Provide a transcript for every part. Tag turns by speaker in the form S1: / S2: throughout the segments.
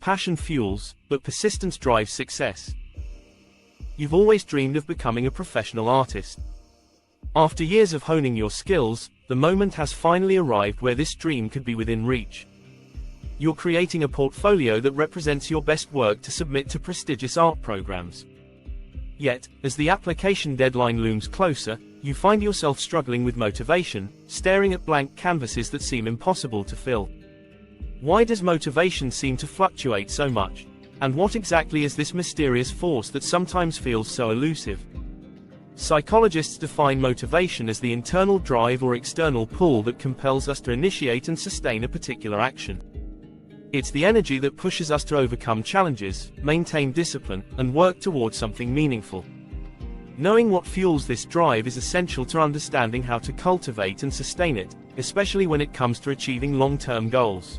S1: passion fuels, but persistence drives success. You've always dreamed of becoming a professional artist. After years of honing your skills, the moment has finally arrived where this dream could be within reach. You're creating a portfolio that represents your best work to submit to prestigious art programs. Yet, as the application deadline looms closer, you find yourself struggling with motivation, staring at blank canvases that seem impossible to fill. Why does motivation seem to fluctuate so much? And what exactly is this mysterious force that sometimes feels so elusive? Psychologists define motivation as the internal drive or external pull that compels us to initiate and sustain a particular action. It's the energy that pushes us to overcome challenges, maintain discipline, and work towards something meaningful. Knowing what fuels this drive is essential to understanding how to cultivate and sustain it, especially when it comes to achieving long-term goals.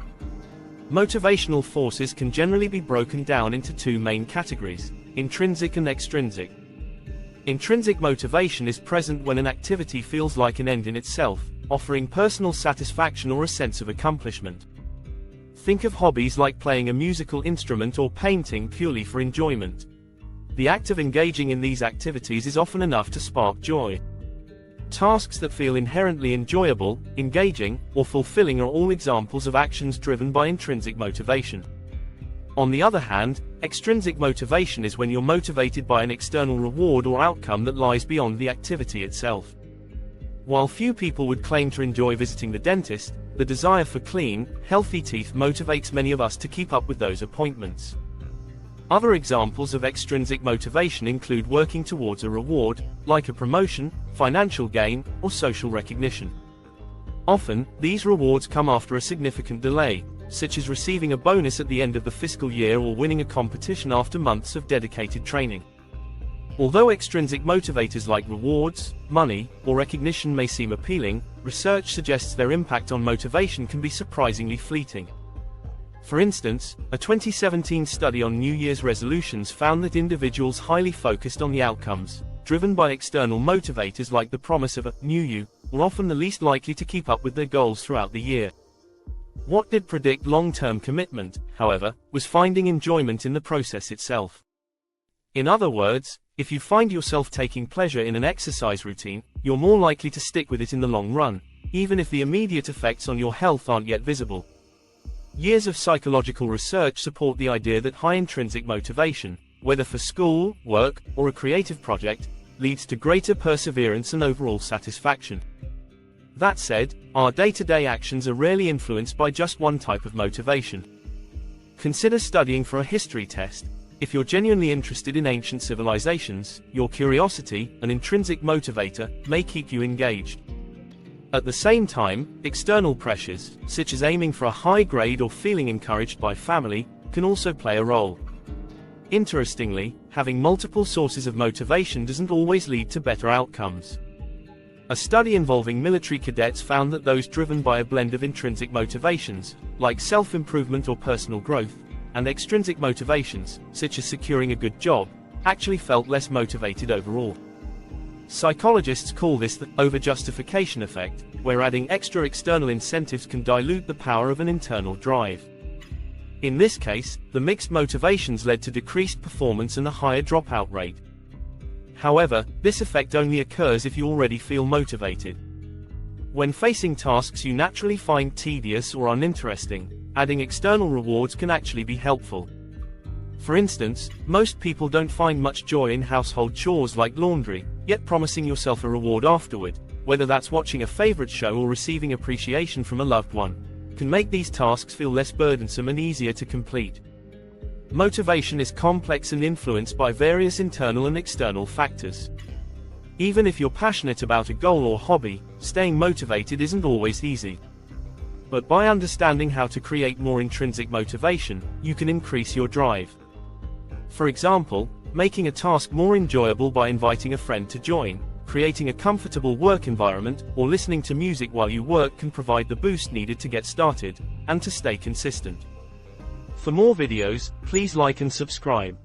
S1: Motivational forces can generally be broken down into two main categories: intrinsic and extrinsic. Intrinsic motivation is present when an activity feels like an end in itself, offering personal satisfaction or a sense of accomplishment. Think of hobbies like playing a musical instrument or painting purely for enjoyment. The act of engaging in these activities is often enough to spark joy. Tasks that feel inherently enjoyable, engaging, or fulfilling are all examples of actions driven by intrinsic motivation. On the other hand, extrinsic motivation is when you're motivated by an external reward or outcome that lies beyond the activity itself. While few people would claim to enjoy visiting the dentist, the desire for clean, healthy teeth motivates many of us to keep up with those appointments. Other examples of extrinsic motivation include working towards a reward, like a promotion, financial gain, or social recognition. Often, these rewards come after a significant delay, such as receiving a bonus at the end of the fiscal year or winning a competition after months of dedicated training. Although extrinsic motivators like rewards, money, or recognition may seem appealing, research suggests their impact on motivation can be surprisingly fleeting. For instance, a 2017 study on New Year's resolutions found that individuals highly focused on the outcomes, driven by external motivators like the promise of a new you, were often the least likely to keep up with their goals throughout the year. What did predict long-term commitment, however, was finding enjoyment in the process itself. In other words, if you find yourself taking pleasure in an exercise routine, you're more likely to stick with it in the long run, even if the immediate effects on your health aren't yet visible. Years of psychological research support the idea that high intrinsic motivation, whether for school, work, or a creative project, leads to greater perseverance and overall satisfaction. That said, our day-to-day actions are rarely influenced by just one type of motivation. Consider studying for a history test. If you're genuinely interested in ancient civilizations, your curiosity, an intrinsic motivator, may keep you engaged. At the same time, external pressures, such as aiming for a high grade or feeling encouraged by family, can also play a role. Interestingly, having multiple sources of motivation doesn't always lead to better outcomes. A study involving military cadets found that those driven by a blend of intrinsic motivations, like self-improvement or personal growth, and extrinsic motivations, such as securing a good job, actually felt less motivated overall. Psychologists call this the over-justification effect, where adding extra external incentives can dilute the power of an internal drive. In this case, the mixed motivations led to decreased performance and a higher dropout rate. However, this effect only occurs if you already feel motivated. When facing tasks you naturally find tedious or uninteresting, adding external rewards can actually be helpful. For instance, most people don't find much joy in household chores like laundry, yet promising yourself a reward afterward, whether that's watching a favorite show or receiving appreciation from a loved one, can make these tasks feel less burdensome and easier to complete. Motivation is complex and influenced by various internal and external factors. Even if you're passionate about a goal or hobby, staying motivated isn't always easy. But by understanding how to create more intrinsic motivation, you can increase your drive. For example, making a task more enjoyable by inviting a friend to join, creating a comfortable work environment, or listening to music while you work can provide the boost needed to get started, and to stay consistent. For more videos, please like and subscribe.